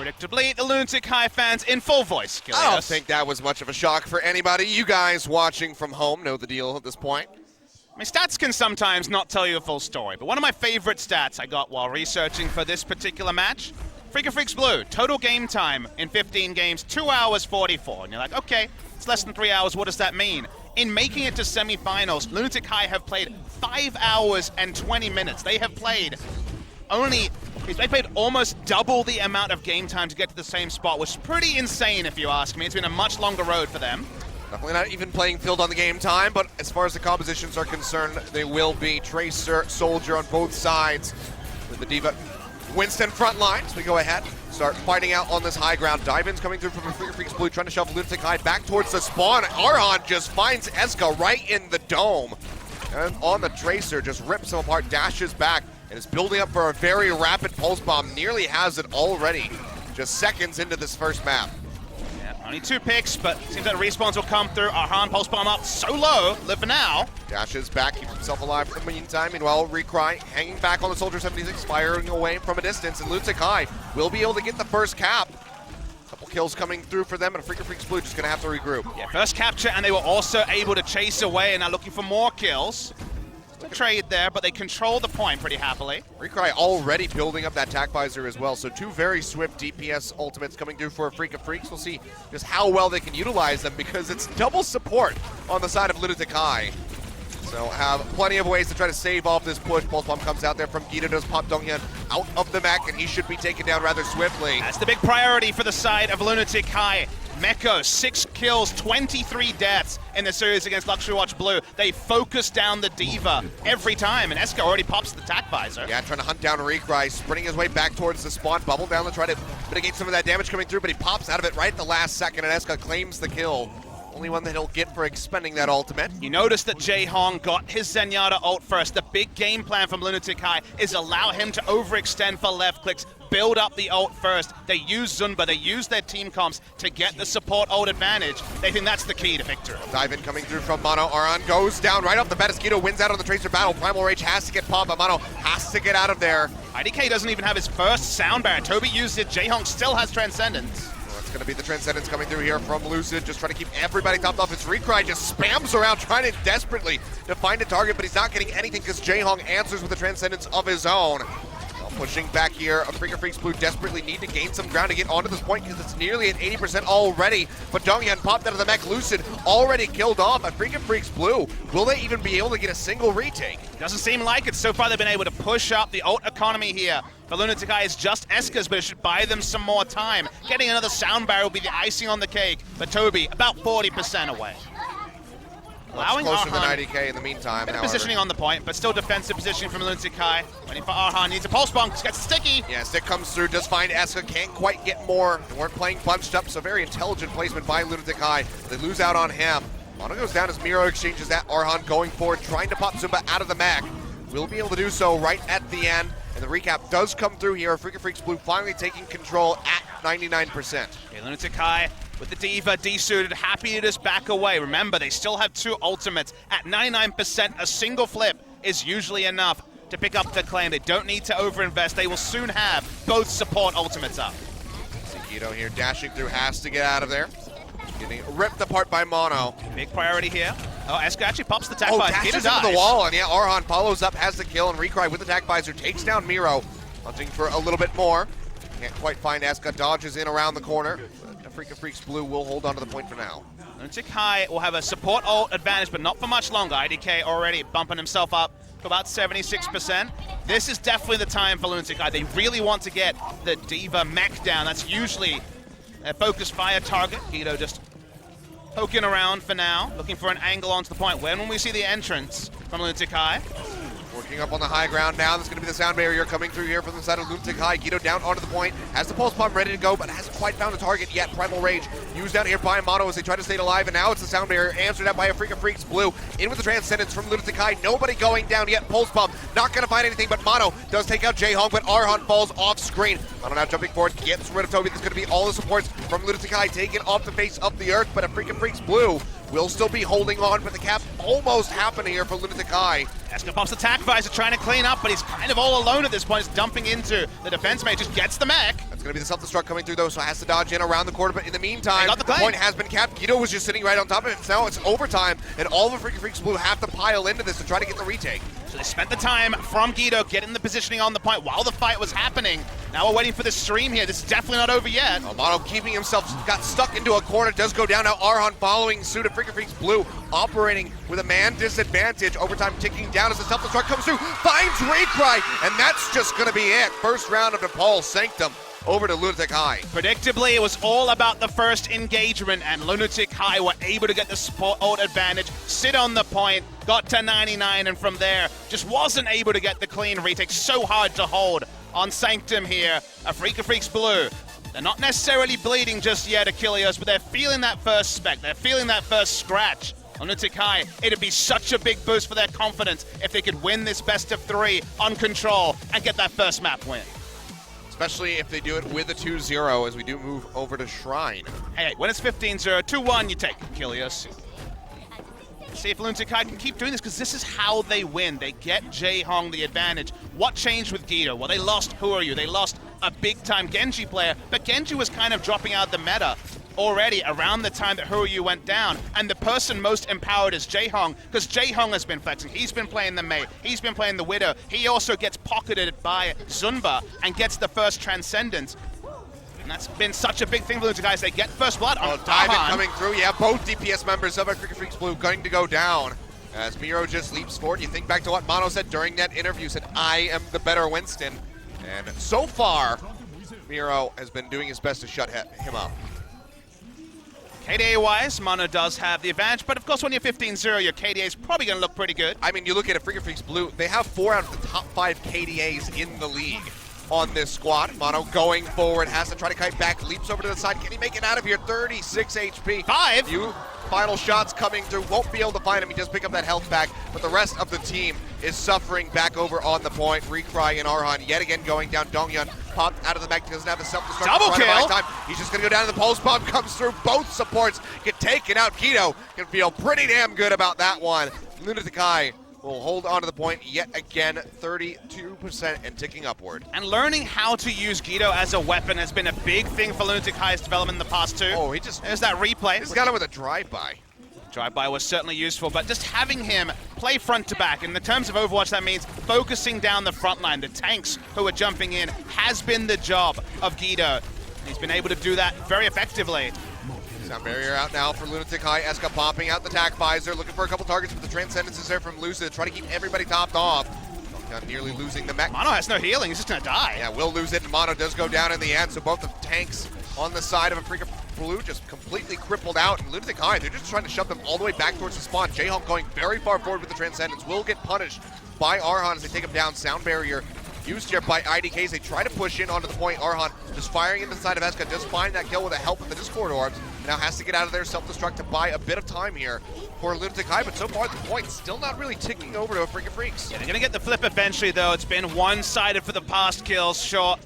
Predictably, the Lunatic-Hai fans in full voice. I don't think that was much of a shock for anybody. You guys watching from home know the deal at this point. I mean, stats can sometimes not tell you a full story, but one of my favorite stats I got while researching for this particular match, Freecs Blue, total game time in 15 games, 2 hours 44. And you're like, okay, it's less than 3 hours, what does that mean? In making it to semifinals, Lunatic-Hai have played 5 hours and 20 minutes. They have played they played almost double the amount of game time to get to the same spot, which is pretty insane if you ask me. It's been a much longer road for them. Definitely not even playing field on the game time, but as far as the compositions are concerned, they will be Tracer, Soldier on both sides. With the D.Va, Winston front line. So we go ahead, start fighting out on this high ground. Dive-ins coming through from Freecs Blue, trying to shove Lunatic-Hai back towards the spawn. Arhan just finds Eska right in the dome. And on the Tracer, just rips him apart, dashes back, and is building up for a very rapid pulse bomb. Nearly has it already, just seconds into this first map. Only 2 picks, but seems like respawns will come through. Arhan pulse bomb up so low, live for now. Dashes back, keeps himself alive for the meantime. Meanwhile, Recry hanging back on the Soldier 76, firing away from a distance, and Lunatic-Hai will be able to get the first cap. Couple kills coming through for them, and Freecs Blue just gonna have to regroup. Yeah, first capture, and they were also able to chase away, and now looking for more kills. Trade there, but they control the point pretty happily. Recry already building up that tac visor as well, so 2 very swift DPS ultimates coming through for Freecs. We'll see just how well they can utilize them, because it's double support on the side of Lunatic-Hai. So have plenty of ways to try to save off this push. Pulse bomb comes out there from Guido, does pop Donghyun out of the mech, and he should be taken down rather swiftly. That's the big priority for the side of Lunatic-Hai. Meko, 6 kills, 23 deaths in the series against Luxury Watch Blue. They focus down the D.Va every time, and Eska already pops the tac visor. Yeah, trying to hunt down Recry, sprinting his way back towards the spawn, bubble down to try to mitigate some of that damage coming through, but he pops out of it right at the last second, and Eska claims the kill. Only one that he'll get for expending that ultimate. You notice that Jaehong got his Zenyatta ult first. The big game plan from Lunatic-Hai is allow him to overextend for left clicks, build up the ult first. They use Zunba, they use their team comps to get the support ult advantage. They think that's the key to victory. Dive in coming through from Mono. Arhan goes down right off the bat. Guido wins out on the Tracer battle. Primal Rage has to get popped, but Mono has to get out of there. IDK doesn't even have his first sound barrier. Toby used it, Jaehong still has Transcendence. Going to be the Transcendence coming through here from Lucid, just trying to keep everybody topped off. It's Recry just spams around trying to desperately to find a target, but he's not getting anything because Jaehong answers with a Transcendence of his own. Pushing back here, Freecs Blue desperately need to gain some ground to get onto this point because it's nearly at 80% already. But Donghyun popped out of the mech. Lucid already killed off at Freecs Blue. Will they even be able to get a single retake? Doesn't seem like it. So far they've been able to push up the ult economy here. For Lunatic-Hai is just Eska's, but it should buy them some more time. Getting another sound barrel will be the icing on the cake. But Toby, about 40% away. Allowing closer than Arhan, IDK in the meantime. Better positioning on the point, but still defensive positioning from Lunatic-Hai. Waiting for Arhan, needs a pulse bomb, gets sticky. Yeah, stick comes through, does find Eska, can't quite get more. They weren't playing bunched up, so very intelligent placement by Lunatic-Hai. They lose out on him. Mono goes down as Miro exchanges that. Arhan going forward, trying to pop Zumba out of the mech. Will be able to do so right at the end. And the recap does come through here. Freecs Blue finally taking control at 99%. Okay, Lunatic-Hai with the D.Va desuited, happy to just back away. Remember, they still have 2 ultimates. At 99%, a single flip is usually enough to pick up the claim. They don't need to overinvest. They will soon have both support ultimates up. Guido here dashing through, has to get out of there. Getting ripped apart by Mono. Big priority here. Oh, Eska actually pops the tac visor. Dashes into the wall, and yeah, Arhan follows up, has the kill, and Recry with the tac visor takes down Miro. Hunting for a little bit more. Can't quite find Eska, dodges in around the corner. Freecs Blue will hold on to the point for now. Lunatic-Hai will have a support ult advantage, but not for much longer. IDK already bumping himself up to about 76%. This is definitely the time for Lunatic-Hai. They really want to get the D.Va mech down. That's usually a focus fire target. Guido just poking around for now, looking for an angle onto the point. When will we see the entrance from Lunatic-Hai? Working up on the high ground now. There's going to be the sound barrier coming through here from the side of Lunatic-Hai. Guido down onto the point. Has the pulse bomb ready to go, but hasn't quite found a target yet. Primal Rage used down here by Mono as they try to stay alive, and now it's the sound barrier answered out by Freecs Blue. In with the Transcendence from Lunatic-Hai. Nobody going down yet. Pulse bomb not going to find anything, but Mono does take out Jaehong, but Arhan falls off screen. Mono now jumping forward, gets rid of Toby. There's going to be all the supports from Lunatic-Hai taken off the face of the earth, but Freecs Blue will still be holding on, but the cap almost happening here for Lunatic-Hai. Eska pops the tac visor, trying to clean up, but he's kind of all alone at this point. He's dumping into the defense mate, just gets the mech. That's It's going to be the self-destruct coming through, though, so has to dodge in around the corner. But in the meantime, got the point has been capped. Guido was just sitting right on top of it. Now it's overtime, and all of the Freecs Blue have to pile into this to try to get the retake. So they spent the time from Guido getting the positioning on the point while the fight was happening. Now we're waiting for the stream here. This is definitely not over yet. Mono keeping himself, got stuck into a corner, does go down. Now Arhan following suit of Freecs Blue, operating with a man disadvantage. Overtime ticking down as the self-destruct comes through, finds Recry, and that's just going to be it. First round of Nepal Sanctum over to Lunatic-Hai. Predictably, it was all about the first engagement, and Lunatic-Hai were able to get the support advantage, sit on the point, got to 99, and from there, just wasn't able to get the clean retake. So hard to hold on Sanctum here. Freecs Blue. They're not necessarily bleeding just yet, Achilles, but they're feeling that first spec. They're feeling that first scratch. Lunatic-Hai, it'd be such a big boost for their confidence if they could win this best of 3 on Control and get that first map win. Especially if they do it with a 2-0 as we do move over to Shrine. Hey, when it's 15-0, 2-1, you take Achilles. See if Lunatic-Hai can keep doing this, because this is how they win. They get Jae-Hong the advantage. What changed with Guido? Well, they lost Who Are You? They lost a big-time Genji player, but Genji was kind of dropping out the meta already around the time that Who Are You went down, and the person most empowered is Jae-Hong, because Jae-Hong has been flexing. He's been playing the Mei, he's been playing the Widow. He also gets pocketed by Zunba and gets the first Transcendence. And that's been such a big thing for those guys. They get first blood on Diamond coming through. Yeah, both DPS members of Freecs Blue going to go down as Miro just leaps forward. You think back to what Mono said during that interview, said, I am the better Winston. And so far, Miro has been doing his best to shut him up. KDA-wise, Mono does have the advantage, but of course when you're 15-0, your KDA is probably going to look pretty good. I mean, you look at it, Freecs Blue, they have 4 out of the top 5 KDAs in the league on this squad. Mono going forward, has to try to kite back, leaps over to the side. Can he make it out of here? 36 HP. 5? Few final shots coming through, won't be able to find him. He does pick up that health back, but the rest of the team is suffering back over on the point. Recry and Arhan yet again going down. Donghyun popped out of the mech, doesn't have the self-destruct. Double kill! Time. He's just gonna go down to the pulse bomb, comes through. Both supports get taken out. Guido can feel pretty damn good about that one. Lunatic-Hai will hold on to the point yet again, 32% and ticking upward. And learning how to use Guido as a weapon has been a big thing for Lunatic-Hai's development in the past too. Oh, there's that replay. He's got him with a drive-by. Drive-by was certainly useful, but just having him play front to back, in the terms of Overwatch, that means focusing down the front line. The tanks who are jumping in has been the job of Guido. He's been able to do that very effectively. Sound barrier out now for Lunatic-Hai. Eska popping out the tac visor, looking for a couple targets, but the Transcendence is there from Lucid, try to keep everybody topped off. Nearly losing the mech. Mono has no healing, he's just gonna die. Yeah, will lose it, and Mono does go down in the end, so both the tanks on the side of Afreeca Blue just completely crippled out, and Lunatic-Hai, they're just trying to shove them all the way back towards the spawn. Jae-Hong going very far forward with the Transcendence, will get punished by Arhan as they take him down. Sound barrier used here by IDKs. They try to push in onto the point. Arhan just firing into the side of Eska, does find that kill with the help of the Discord Orbs. Now has to get out of there, self-destruct to buy a bit of time here for Lunatic-Hai, but so far the point still not really ticking over to Afreeca Freecs. Yeah, they're gonna get the flip eventually though. It's been one-sided for the past kills, sure.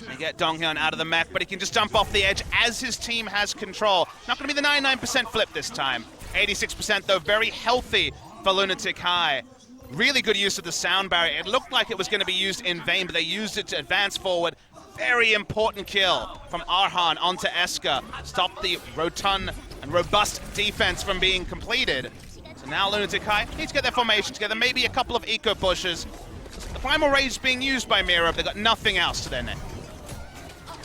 They get Donghyun out of the mech, but he can just jump off the edge as his team has control. Not gonna be the 99% flip this time. 86% though, very healthy for Lunatic-Hai. Really good use of the sound barrier. It looked like it was going to be used in vain, but they used it to advance forward. Very important kill from Arhan onto Eska. Stop the rotund and robust defense from being completed. So now Lunatic-Hai needs to get their formation together, maybe a couple of eco pushes. The Primal Rage is being used by Mira, they've got nothing else to their name.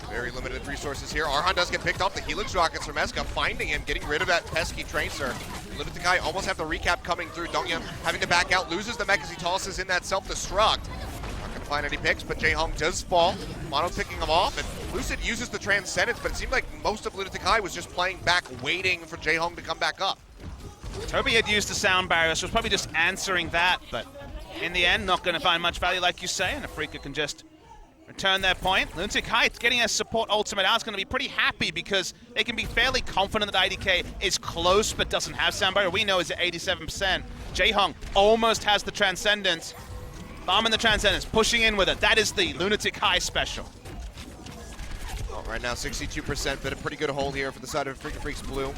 Very limited resources here. Arhan does get picked off. The Helix rockets from Eska, finding him, getting rid of that pesky Tracer. Lunatic-Hai almost have the recap coming through. Donghyun having to back out, loses the mech as he tosses in that self-destruct. Not gonna find any picks, but Jae-Hong does fall. Mono picking him off, and Lucid uses the Transcendence, but it seemed like most of Lunatic-Hai was just playing back, waiting for Jae-Hong to come back up. Toby had used the sound barrier, so was probably just answering that, but in the end, not gonna find much value like you say, and Afreeca can just return their point. Lunatic-Hai getting a support ultimate out is going to be pretty happy because they can be fairly confident that IDK is close but doesn't have sound barrier. We know is at 87%. Jae-Hong almost has the Transcendence. Bombing the Transcendence, pushing in with it. That is the Lunatic-Hai special. Well, right now 62%, but a pretty good hold here for the side of Freecs Blue.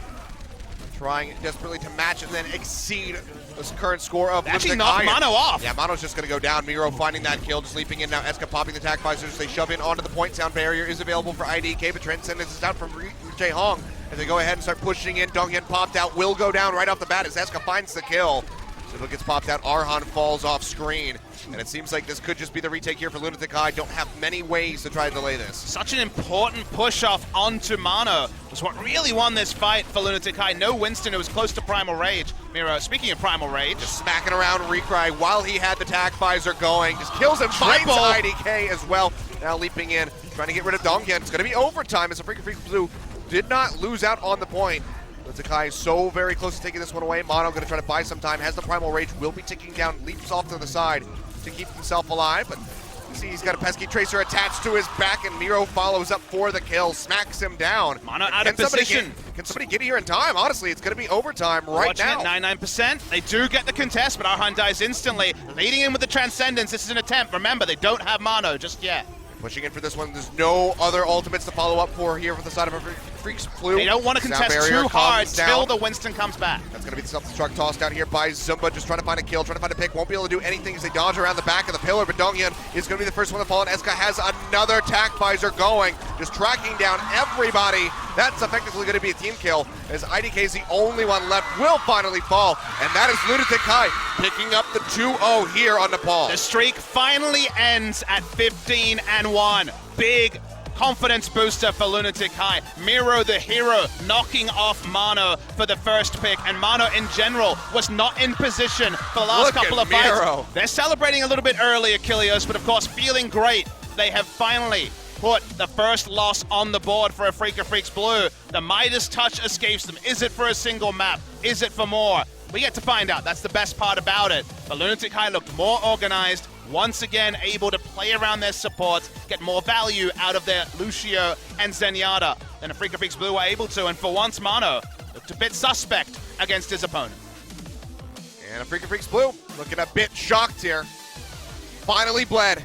trying desperately to match and then exceed this current score of Actually knocked Mono off. Yeah, Mono's just going to go down. Miro finding that kill, just leaping in now. Eska popping the attack visors. They shove in onto the point. Sound barrier is available for IDK, but Transcendence is down from Jaehong. And they go ahead and start pushing in. Donghyun popped out, will go down right off the bat as Eska finds the kill. Ziva gets popped out. Arhan falls off screen. And it seems like this could just be the retake here for Lunatic-Hai. Don't have many ways to try to delay this. Such an important push-off onto Mono was what really won this fight for Lunatic-Hai. No Winston, who was close to Primal Rage. Miro, speaking of Primal Rage. Just smacking around Recry while he had the tack visor going. Just kills him, Triple. finds IDK as well. Now leaping in, trying to get rid of Donghyun. It's going to be overtime as the Freecs Blue did not lose out on the point. Lunatic-Hai is so very close to taking this one away. Mono going to try to buy some time, has the Primal Rage, will be ticking down, leaps off to the side to keep himself alive, but you see he's got a pesky tracer attached to his back, and Miro follows up for the kill, smacks him down. Mono out of position. Can somebody get here in time? Honestly, it's going to be overtime right Watching now. It, 99%. They do get the contest, but Arhan dies instantly. Leading in with the Transcendence. This is an attempt. Remember, they don't have Mono just yet. Pushing in for this one. There's no other ultimates to follow up for here from the side of a Freecs Blue. They don't want to contest too hard till the Winston comes back. That's going to be the self-destruct tossed down here by Zumba, just trying to find a kill, trying to find a pick. Won't be able to do anything as they dodge around the back of the pillar, but Donghyun is going to be the first one to fall, and Eska has another tack visor going, just tracking down everybody. That's effectively going to be a team kill, as IDK is the only one left, will finally fall, and that is Lunatic-Hai picking up the 2-0 here on Nepal. The streak finally ends at 15-1. Big confidence booster for Lunatic-Hai. Miro the hero knocking off Mono for the first pick, and Mono in general was not in position for the last couple of fights. They're celebrating a little bit early, Achilles, but of course feeling great. They have finally put the first loss on the board for Afreeca Freecs Blue. The Midas touch escapes them. Is it for a single map? Is it for more? We get to find out. That's the best part about it. But Lunatic-Hai looked more organized, once again able to play around their supports, get more value out of their Lucio and Zenyatta than Afreeca Freecs Blue were able to, and for once Mono looked a bit suspect against his opponent. And Afreeca Freecs Blue looking a bit shocked here. Finally bled.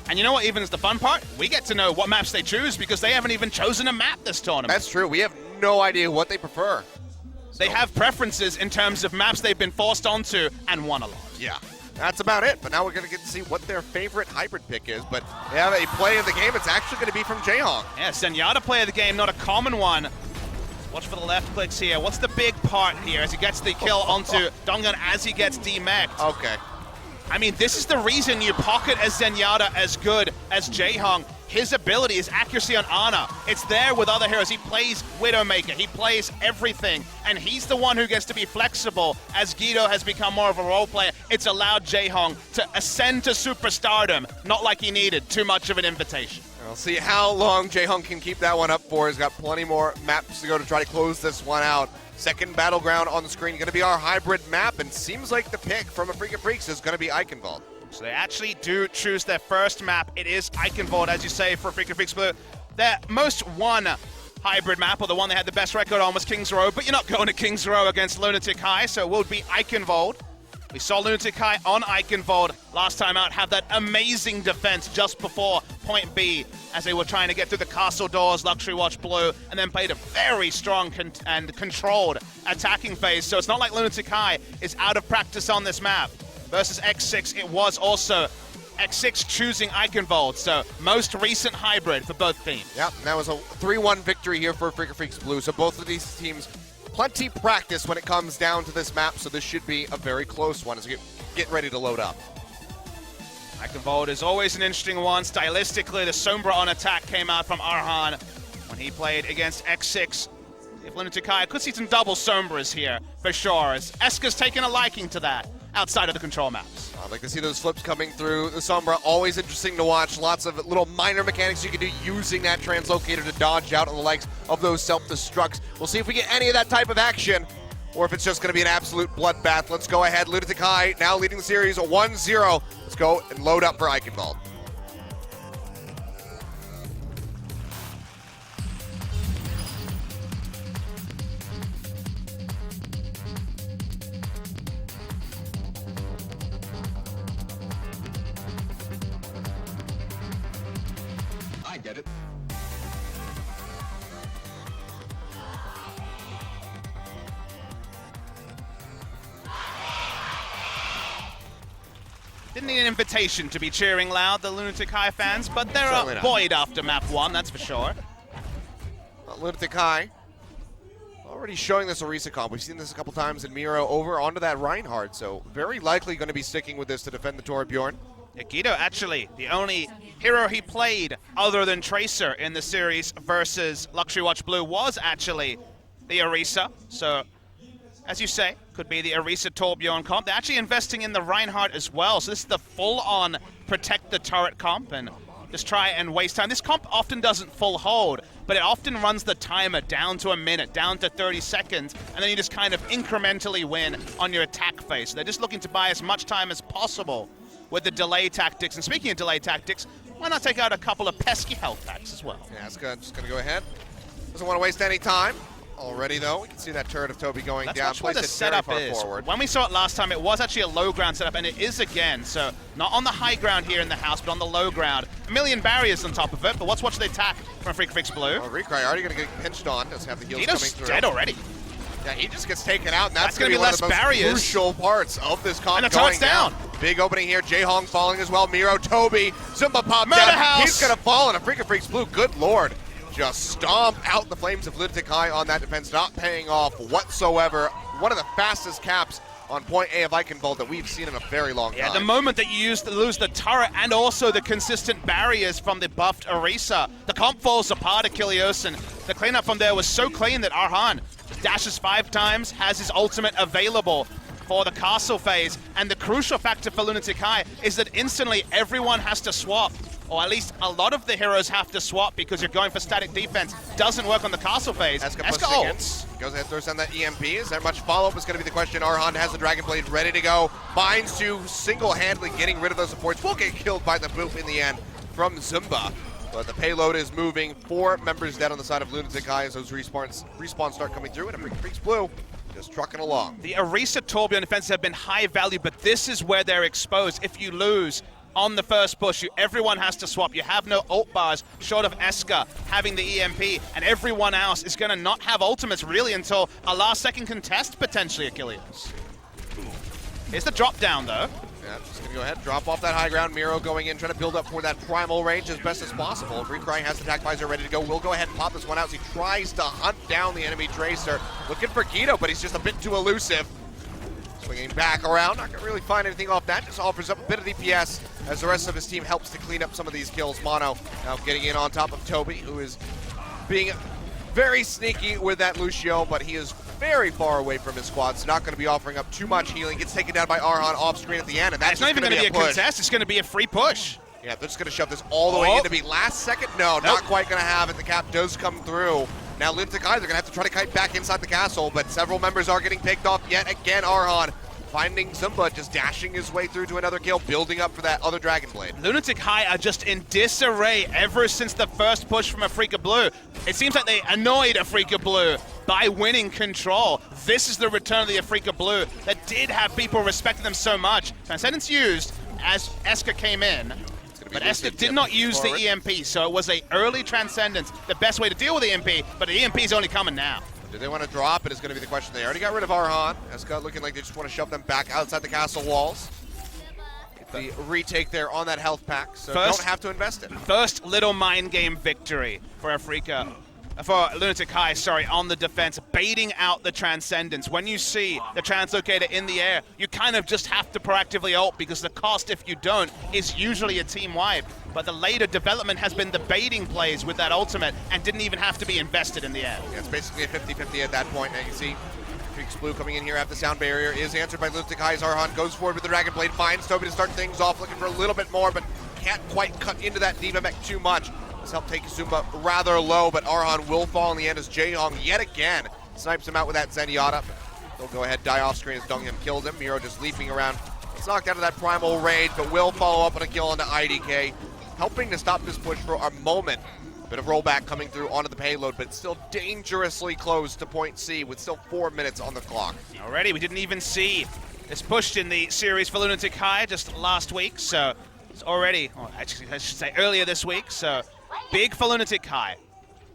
And you know what even is the fun part? We get to know what maps they choose because they haven't even chosen a map this tournament. That's true. We have no idea what they prefer. They have preferences in terms of maps they've been forced onto and won a lot. Yeah. That's about it, but now we're going to get to see what their favorite hybrid pick is, but they have a play of the game. It's actually going to be from Jaehong. Yeah, Zenyatta play of the game, not a common one. Watch for the left clicks here. What's the big part here as he gets the kill onto Donghyun as he gets demeched? Okay. I mean, this is the reason you pocket a Zenyatta as good as Jaehong. His ability, his accuracy on Ana, it's there with other heroes. He plays Widowmaker, he plays everything, and he's the one who gets to be flexible. As Guido has become more of a role player, it's allowed Jaehong to ascend to superstardom, not like he needed too much of an invitation. We'll see how long Jaehong can keep that one up for. He's got plenty more maps to go to try to close this one out. Second battleground on the screen, going to be our hybrid map, and seems like the pick from Afreeca Freecs is going to be Eichenwald. So they actually do choose their first map. It is Eichenwald, as you say, for Afreeca Freecs Blue. Their most won hybrid map, or the one they had the best record on, was King's Row, but you're not going to King's Row against Lunatic-Hai, so it will be Eichenwald. We saw Lunatic-Hai on Eichenwald last time out have that amazing defense just before point B as they were trying to get through the castle doors, Luxury Watch Blue, and then played a very strong and controlled attacking phase. So it's not like Lunatic-Hai is out of practice on this map. Versus X6, it was also X6 choosing Eichenwald, so most recent hybrid for both teams. Yep, and that was a 3-1 victory here for Afreeca Freecs Blue, so both of these teams plenty practice when it comes down to this map, so this should be a very close one as we get ready to load up. Eichenwald is always an interesting one. Stylistically, the Sombra on attack came out from Arhan when he played against X6. If Lunatic-Hai could see some double Sombras here, for sure, as Eska's taken a liking to that outside of the control maps. I'd like to see those flips coming through the Sombra. Always interesting to watch. Lots of little minor mechanics you can do using that translocator to dodge out on the likes of those self-destructs. We'll see if we get any of that type of action or if it's just going to be an absolute bloodbath. Let's go ahead. Lunatic-Hai now leading the series 1-0. Let's go and load up for Eichenwald. I get it. Didn't need an invitation to be cheering loud, the Lunatic-Hai fans, but they're Certainly not. buoyed after map 1, that's for sure. Lunatic-Hai already showing this Arisa comp. We've seen this a couple times in Miro over onto that Reinhardt, so very likely going to be sticking with this to defend the Torbjorn. Yeah, Guido, actually, the only hero he played other than Tracer in the series versus Luxury Watch Blue was actually the Arisa. So, as you say, could be the Arisa Torbjorn comp. They're actually investing in the Reinhardt as well, so this is the full-on protect the turret comp and just try and waste time. This comp often doesn't full hold, but it often runs the timer down to a minute, down to 30 seconds, and then you just kind of incrementally win on your attack phase. So they're just looking to buy as much time as possible with the delay tactics. And speaking of delay tactics, why not take out a couple of pesky health packs as well? Yeah, it's good. Just going to go ahead. Doesn't want to waste any time. Already, though, we can see that turret of Toby going down. That's what the setup is. Forward. When we saw it last time, it was actually a low ground setup, and it is again. So not on the high ground here in the house, but on the low ground. A million barriers on top of it, but let's watch the attack from Freecs Blue. Oh, Recry already going to get pinched on. Doesn't have the heals Guido's coming through. dead already. Yeah, he just gets taken out, and that's going to be one less of the most barriers. crucial parts of this comp. And the going turret's down. Big opening here. Jaehong falling as well. Miro, Toby, Zumba popped Murder down. House. He's going to fall, and Freecs Blue, good lord, just stomp out the flames of Lunatic-Hai on that defense, not paying off whatsoever. One of the fastest caps on point A of Eichenwald that we've seen in a very long time. Yeah, the moment that you lose the turret and also the consistent barriers from the buffed Arisa, the comp falls apart, Achilles, and the cleanup from there was so clean that Arhan dashes 5 times, has his ultimate available for the castle phase, and the crucial factor for Lunatic-Hai is that instantly everyone has to swap, or at least a lot of the heroes have to swap because you're going for static defense. Doesn't work on the castle phase. Eska ults. Goes ahead, throws down that EMP. Is there much follow-up is going to be the question. Arhan has the Dragon Blade ready to go. Binds to single-handedly getting rid of those supports. Will get killed by the boop in the end from Zumba. But the payload is moving. 4 members dead on the side of Lunatic-Hai as those respawns start coming through. And Freecs Blue just trucking along. The Arisa Torbjorn defenses have been high value, but this is where they're exposed. If you lose on the first push, everyone has to swap. You have no ult bars short of Eska having the EMP, and everyone else is going to not have ultimates really until a last-second contest, potentially, Achilles. Here's the drop down, though. Yeah, just going to go ahead, drop off that high ground. Miro going in, trying to build up for that primal range as best as possible. Recry has the attack visor ready to go. We'll go ahead and pop this one out as he tries to hunt down the enemy Tracer. Looking for Guido, but he's just a bit too elusive. Swinging back around, not going to really find anything off that. Just offers up a bit of DPS as the rest of his team helps to clean up some of these kills. Mono now getting in on top of Toby, who is being very sneaky with that Lucio, but he is very far away from his squad, so not going to be offering up too much healing. Gets taken down by Arhan off screen at the end, and that's not even going to be a push. contest, it's going to be a free push. Yeah, they're just going to shove this all the way in to be last second. No, Nope. not quite going to have it. The cap does come through. Now Lunatic-Hai, they're going to have to try to kite back inside the castle, but several members are getting picked off yet again. Arhan finding Zumba, just dashing his way through to another kill, building up for that other Dragon Blade. Lunatic-Hai are just in disarray ever since the first push from Afreeca Blue. It seems like they annoyed Afreeca Blue by winning control. This is the return of the Afreeca Blue that did have people respecting them so much. Transcendence used as Eska came in, but Eska did not use the EMP, so it was a early Transcendence, the best way to deal with the EMP, but the EMP is only coming now. Do they want to drop it is going to be the question. They already got rid of Arhan. Eska looking like they just want to shove them back outside the castle walls. Get the retake there on that health pack, so don't have to invest it. First little mind game victory for Afreeca. For Lunatic-Hai, sorry, on the defense, baiting out the Transcendence. When you see the Translocator in the air, you kind of just have to proactively ult because the cost, if you don't, is usually a team wipe. But the later development has been the baiting plays with that ultimate and didn't even have to be invested in the end. Yeah, it's basically a 50-50 at that point. Now you can see Freecs Blue coming in here after the sound barrier is answered by Lunatic-Hai. Arhan goes forward with the Dragon Blade, finds Toby to start things off, looking for a little bit more, but can't quite cut into that Diva mech too much. This helped take Zumba rather low, but Arhan will fall in the end as Jaehong yet again snipes him out with that Zenyatta. He'll go ahead, die off screen as Dongyam kills him. Miro just leaping around. It's knocked out of that primal rage, but will follow up on a kill onto IDK, helping to stop this push for a moment. Bit of rollback coming through onto the payload, but still dangerously close to point C with still 4 minutes on the clock. Already, we didn't even see this pushed in the series for Lunatic-Hai just last week, so it's already, or actually I should say earlier this week, so big for Lunatic-Hai.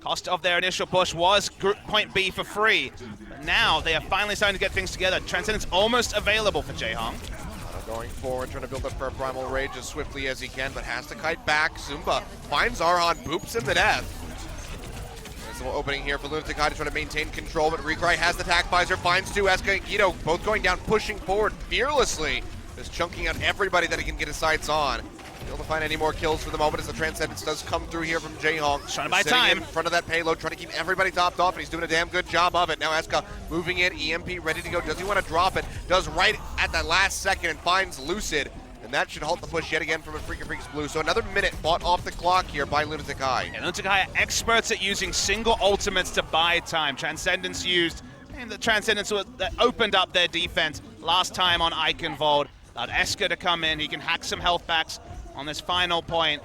Cost of their initial push was point B for free, but now they are finally starting to get things together. Transcendence almost available for Jaehong. Going forward, trying to build up for a Primal Rage as swiftly as he can, but has to kite back. Zumba finds Arhan, boops him to death. There's a little opening here for Lunatic-Hai to try to maintain control, but Recry has the attack visor, finds two. Eska and Guido both going down, pushing forward fearlessly. Just chunking out everybody that he can get his sights on. Able to find any more kills for the moment as the Transcendence does come through here from Jayhong. Trying to buy time. In front of that payload, trying to keep everybody topped off, and he's doing a damn good job of it. Now Eska moving in, EMP ready to go. Does he want to drop it? Does right at that last second and finds Lucid. And that should halt the push yet again from Freecs Blue. So another minute bought off the clock here by Lunatic-Hai. And Lunatic-Hai are experts at using single ultimates to buy time. Transcendence used, and the Transcendence that opened up their defense last time on Eichenwald. Allowed Eska to come in, he can hack some health backs on this final point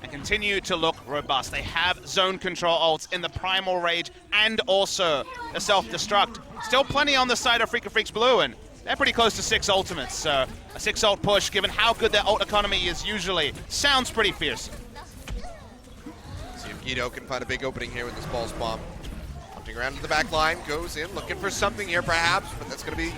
and continue to look robust. They have zone control ults in the Primal Rage and also the self-destruct. Still plenty on the side of Freecs Blue, and they're pretty close to 6 ultimates, so a 6 ult push, given how good their ult economy is usually, sounds pretty fierce. See if Guido can find a big opening here with this Pulse Bomb. Hunting around to the back line, goes in, looking for something here perhaps, but that's going to be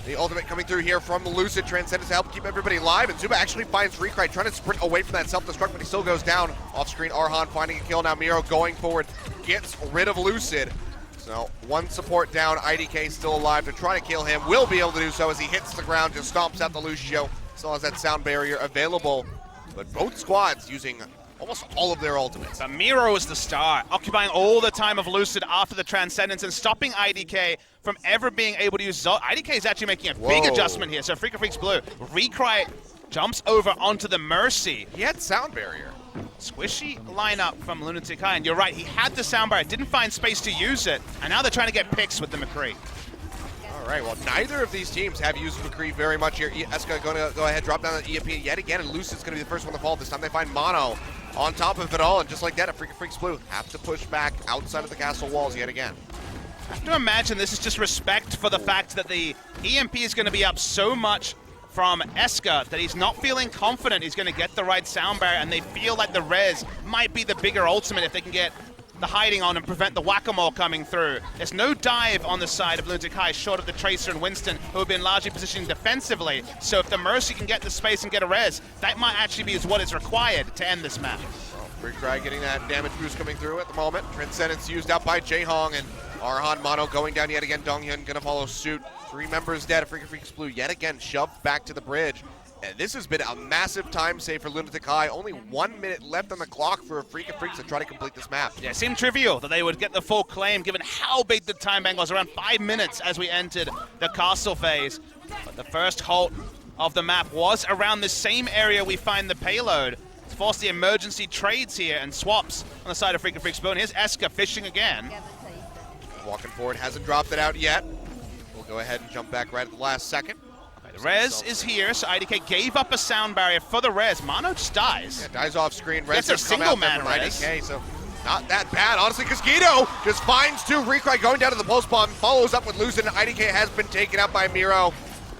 the ultimate coming through here from Lucid. Transcendence to help keep everybody alive, and Zuba actually finds Recry trying to sprint away from that self-destruct, but he still goes down. Off-screen, Arhan finding a kill. Now Miro going forward, gets rid of Lucid. So one support down, IDK still alive to try to kill him. Will be able to do so as he hits the ground, just stomps out the Lucio. Still has that sound barrier available, but both squads using almost all of their ultimates. But Miro is the star, occupying all the time of Lucid after the Transcendence and stopping IDK from ever being able to use Zod. IDK is actually making a big adjustment here. So Freecs Blue, Recry jumps over onto the Mercy. He had sound barrier. Squishy lineup from Lunatic-Hai, and you're right, he had the sound barrier, didn't find space to use it, and now they're trying to get picks with the McCree. All right, well, neither of these teams have used McCree very much here. Eska going to go ahead, drop down the EMP yet again, and Lucid's going to be the first one to fall. This time they find Mono on top of it all, and just like that, Freecs Blue have to push back outside of the castle walls yet again. I have to imagine this is just respect for the fact that the EMP is going to be up so much from Eska that he's not feeling confident he's going to get the right sound barrier, and they feel like the res might be the bigger ultimate if they can get the hiding on and prevent the whack-a-mole coming through. There's no dive on the side of Lunatic-Hai, short of the Tracer and Winston, who have been largely positioned defensively. So if the Mercy can get the space and get a res, that might actually be what is required to end this match. Well, Recry getting that damage boost coming through at the moment. Transcendence used out by Jayhong, and Arhan Mono going down yet again. Donghyun gonna follow suit. 3 members dead. Freecs Blue yet again shoved back to the bridge. And this has been a massive time save for Lunatic-Hai. Only 1 minute left on the clock for Freecs to try to complete this map. Yeah, it seemed trivial that they would get the full claim given how big the time bank was, around 5 minutes as we entered the castle phase. But the first halt of the map was around the same area we find the payload. It's forced the emergency trades here and swaps on the side of Freecs Blue. And here's Eska fishing again. Walking forward, hasn't dropped it out yet. We'll go ahead and jump back right at the last second. The res is here, so IDK gave up a sound barrier for the res. Mono just dies. Yeah, dies off screen. Res Gets a single man res. IDK, so not that bad, honestly, because Guido just finds 2. Recry going down to the pulse bomb, follows up with Lucid, and IDK has been taken out by Miro.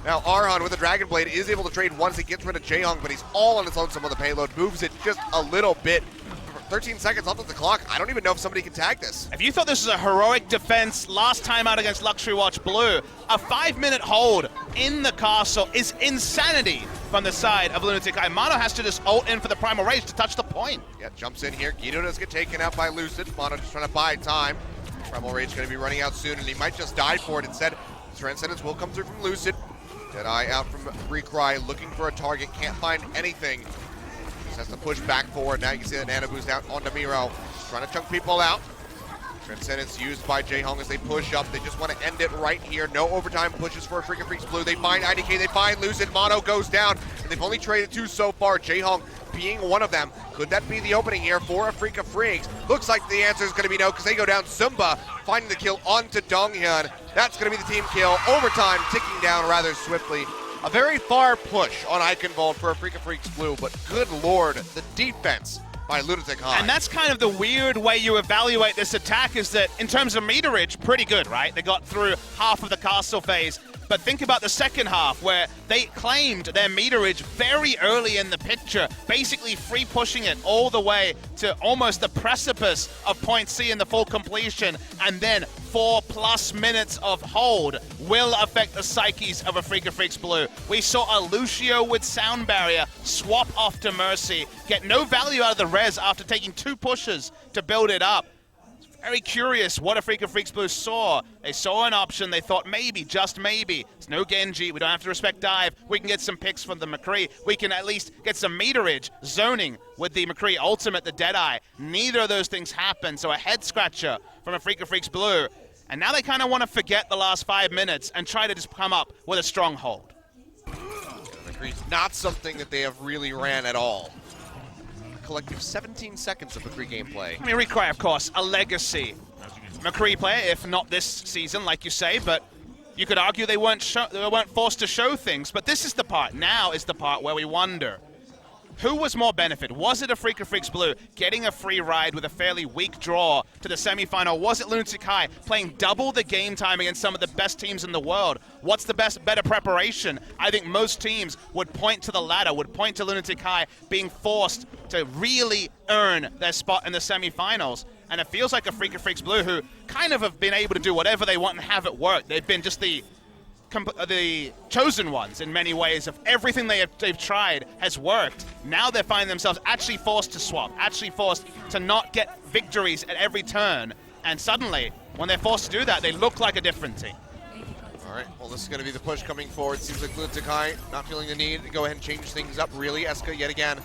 Now Arhan with the Dragon Blade is able to trade once he gets rid of Jayhong, but he's all on his own. Some of the payload moves it just a little bit. 13 seconds left on the clock. I don't even know if somebody can tag this. If you thought this was a heroic defense last time out against Luxury Watch Blue, a 5-minute hold in the castle is insanity from the side of Lunatic-Hai. Mono has to just ult in for the Primal Rage to touch the point. Yeah, jumps in here. Guido does get taken out by Lucid. Mono just trying to buy time. Primal Rage going to be running out soon, and he might just die for it. Instead, Transcendence will come through from Lucid. Deadeye out from Recry, looking for a target. Can't find anything. Has to push back forward. Now you can see that Nana boost out onto Miro. Trying to chunk people out. Transcendence used by Jayhong as they push up. They just want to end it right here. No overtime pushes for Freecs Blue. They find IDK, they find Lucid. Mono goes down, and they've only traded 2 so far. Jayhong being one of them. Could that be the opening here for Freecs? Looks like the answer is going to be no, because they go down. Zumba finding the kill onto Donghyun. That's going to be the team kill. Overtime ticking down rather swiftly. A very far push on Eichenwald for Freecs Blue, but good lord, the defense by Lunatic-Hai. And that's kind of the weird way you evaluate this attack, is that in terms of meterage, pretty good, right? They got through half of the castle phase, But think about the second half, where they claimed their meterage very early in the picture, basically free pushing it all the way to almost the precipice of point C in the full completion, and then 4+ minutes of hold will affect the psyches of Afreeca Freecs Blue. We saw a Lucio with sound barrier swap off to Mercy, get no value out of the res after taking 2 pushes to build it up. Very curious what Afreeca Freecs Blue saw. They saw an option, they thought maybe, just maybe. There's no Genji, we don't have to respect dive. We can get some picks from the McCree. We can at least get some meterage zoning with the McCree ultimate, the Deadeye. Neither of those things happened, so a head scratcher from Afreeca Freecs Blue. And now they kind of want to forget the last 5 minutes and try to just come up with a stronghold. McCree's not something that they have really ran at all. Collective 17 seconds of McCree gameplay. I mean, Require, of course, a legacy McCree player, if not this season, like you say, but you could argue they weren't forced to show things. But this is the part, now is the part where we wonder, who was more benefit? Was it Afreeca Freecs Blue getting a free ride with a fairly weak draw to the semifinal? Was it Lunatic-Hai playing double the game time against some of the best teams in the world? What's the better preparation? I think most teams would point to the latter, would point to Lunatic-Hai being forced to really earn their spot in the semifinals. And it feels like Afreeca Freecs Blue, who kind of have been able to do whatever they want and have it work. They've been just the chosen ones in many ways. Of everything they've tried has worked. Now they're finding themselves actually forced to swap, actually forced to not get victories at every turn. And suddenly, when they're forced to do that, they look like a different team. All right, well, this is going to be the push coming forward. Seems like Lunatic-Hai not feeling the need to go ahead and change things up, really. Eska, yet again,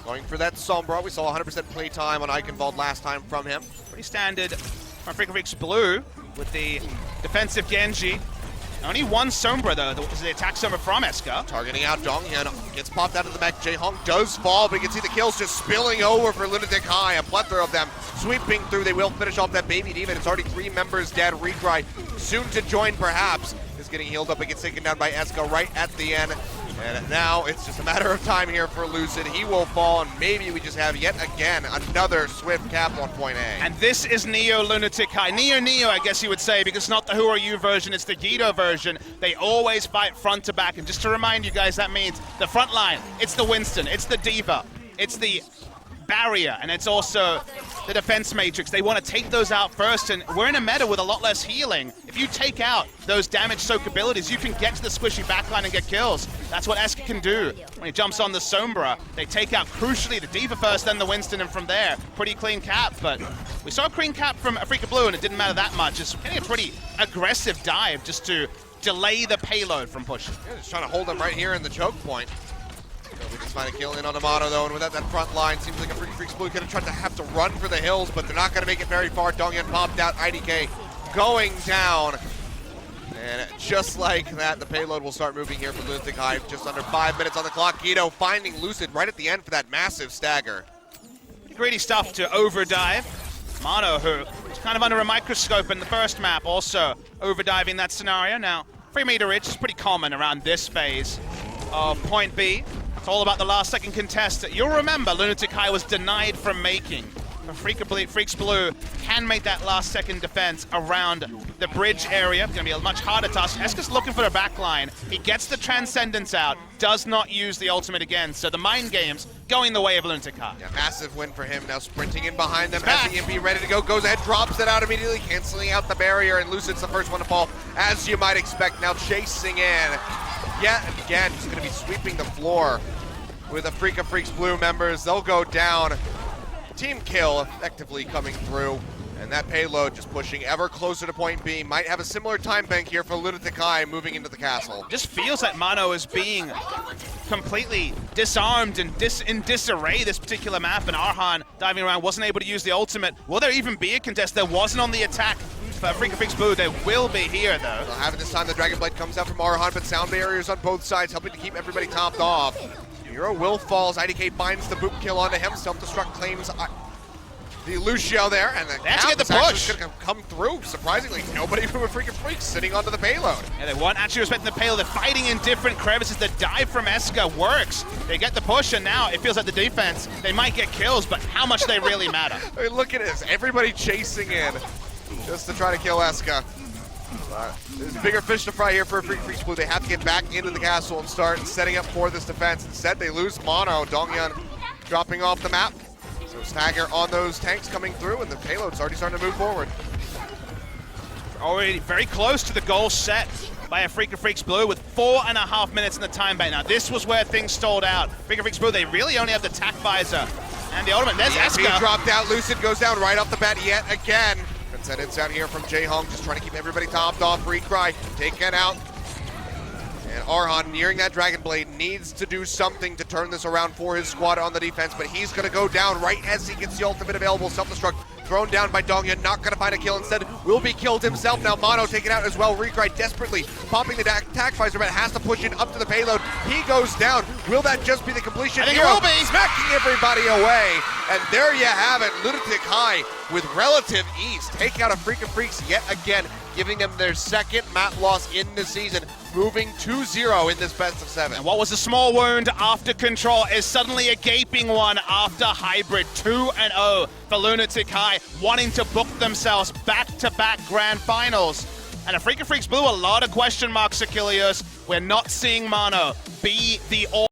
going for that Sombra. We saw 100% play time on Eichenwald last time from him. Pretty standard from Afreeca Freecs Blue with the defensive Genji. Only one Sombra, though, is the attack Sombra from Eska. Targeting out Donghyun, gets popped out of the mech. Jae-Hong does fall, but you can see the kills just spilling over for Lunatic-Hai. A plethora of them sweeping through. They will finish off that baby demon. It's already 3 members dead. Retry soon to join, perhaps. Is getting healed up and gets taken down by Eska right at the end. And now it's just a matter of time here for Lucid. He will fall, and maybe we just have yet again another swift cap on point A. And this is Neo Lunatic-Hai. Neo, I guess you would say, because it's not the Who Are You version, it's the Guido version. They always fight front to back. And just to remind you guys, that means the front line, it's the Winston, it's the Diva, it's the barrier, and it's also the defense matrix. They want to take those out first, and we're in a meta with a lot less healing. If you take out those damage soak abilities, you can get to the squishy backline and get kills. That's what Eska can do. When he jumps on the Sombra, they take out, crucially, the Diva first, then the Winston, and from there, pretty clean cap. But we saw a clean cap from Afreeca Blue, and it didn't matter that much. It's getting a pretty aggressive dive just to delay the payload from pushing. Yeah, just trying to hold them right here in the choke point. We just find a kill in on Amato, though, and without that front line, seems like Afreeca Freecs Blue could have tried to have to run for the hills, but they're not going to make it very far. Donghyun popped out, IDK going down. And just like that, the payload will start moving here for Lunatic-Hai. Just under 5 minutes on the clock. Guido finding Lucid right at the end for that massive stagger. Pretty greedy stuff to overdive. Mono, who was kind of under a microscope in the first map, also overdiving that scenario. Now, free meterage is pretty common around this phase of point B. It's all about the last second contest. You'll remember Lunatic-Hai was denied from making. Afreeca Freecs Blue can make that last second defense around the bridge area. It's going to be a much harder task. Eska's looking for a backline. He gets the Transcendence out, does not use the ultimate again. So the mind game's going the way of Lunatic-Hai. Yeah, massive win for him. Now sprinting in behind them as the EMP ready to go. Goes ahead, drops it out immediately, canceling out the barrier, and Lucid's the first one to fall, as you might expect. Now chasing in. Yet again, he's going to be sweeping the floor with the Afreeca Freecs Blue members. They'll go down. Team kill effectively coming through, and that payload just pushing ever closer to point B. Might have a similar time bank here for Lunatic-Hai moving into the castle. Just feels like Mono is being completely disarmed and in disarray this particular map, and Arhan diving around wasn't able to use the ultimate. Will there even be a contest? There wasn't on the attack for Afreeca Freecs Blue. There will be here, though. They'll have it this time. The Dragon Blade comes out from Arhan, but sound barriers on both sides, helping to keep everybody topped off. Hero will falls. IDK finds the boot kill onto him. Self-destruct claims the Lucio there, and the cap is actually going to come through. Surprisingly, nobody from Afreeca Freecs sitting onto the payload. Yeah, they weren't actually respecting the payload. They're fighting in different crevices. The dive from Eska works. They get the push, and now it feels like the defense, they might get kills, but how much they really matter. I mean, look at this. Everybody chasing in just to try to kill Eska. There's bigger fish to fry here for Freecs Blue. They have to get back into the castle and start setting up for this defense. Instead, they lose Mono. Donghyun dropping off the map. So Stagger on those tanks coming through, and the payload's already starting to move forward. Already very close to the goal set by Afreeca Freecs Blue with 4.5 minutes in the time bank. Now, this was where things stalled out. Afreeca Freecs Blue, they really only have the tack visor and the ultimate. There's Eska. Dropped out. Lucid goes down right off the bat yet again. It's out here from Jaehong, just trying to keep everybody topped off. Recry taken out. And Arhan, nearing that Dragon Blade, needs to do something to turn this around for his squad on the defense, but he's going to go down right as he gets the ultimate available. Self-destruct thrown down by Donghyun, not going to find a kill. Instead, will be killed himself. Now Mono taken out as well. Recry desperately popping the attack visor, but has to push it up to the payload. He goes down. Will that just be the completion? I think it will be. Smacking everybody away. And there you have it. Lunatic-Hai with relative ease take out Afreeca Freecs yet again, giving them their second map loss in the season, moving 2-0 in this best of 7. And what was a small wound after Control is suddenly a gaping one after Hybrid. 2-0 for Lunatic-Hai, wanting to book themselves back-to-back grand finals. And Afreeca Freecs Blue, a lot of question marks, Achilles. We're not seeing Mono be the all